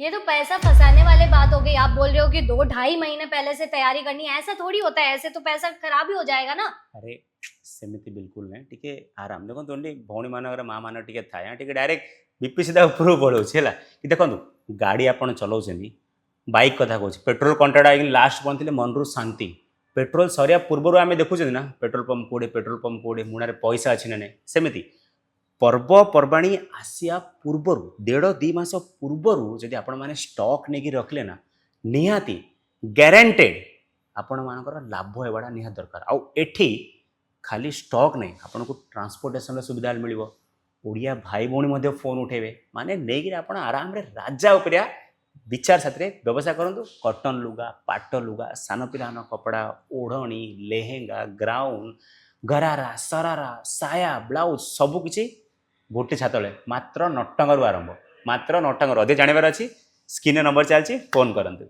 ये तो पैसा फंसाने वाले बात हो गई। आप बोल रहे हो कि 2-2.5 महीने पहले से तैयारी करनी है, ऐसा थोड़ी होता है, ऐसे तो पैसा खराब ही हो जाएगा ना। अरे सेमिति बिल्कुल नहीं, टिके आराम देखो भौणी मानकर माँ मान टिके थाए टिके डायरेक्ट बीपी सीधा ऊपर पड़ोचे है कि देखो गाड़ी आप चलाउछन्ती बाइक कथा कहूँ पेट्रोल कंटाट आई लास्ट पहुँचले मनरू शांति पेट्रोल सरिया पूर्व आम देखुचे ना पेट्रोल पंप कोड़े मुणारे पैसा अच्छी ना नहीं सेमती पर्वपर्वाणी आसिया पूर्वर 1.5-2 मास पूर्वर जदि आपण मैंने स्टॉक नहीं रखले ना निहाती ग्यारंटेड आपण मानकर लाभ होगा निहाती दरकार आउ एठी खाली स्टॉक नहीं आपन को ट्रांसपोर्टेशन सुविधा मिल ओडिया भाई भौणी फोन उठेबे माने नहीं आप आराम रे राजा उपरिया विचार साथी व्यवसाय करूँ कटन लुगा पाट लुगा सान पिलान कपड़ा ओढ़णी लेहेंगा ग्राउंड गरारा सरारा साया ब्लाउज सबकिछि गोटे छातले मात्र 9 टंका आरंभ मात्र 9 टंका अधिक जानवर अच्छी स्क्रीन नंबर चलती फोन करंतु।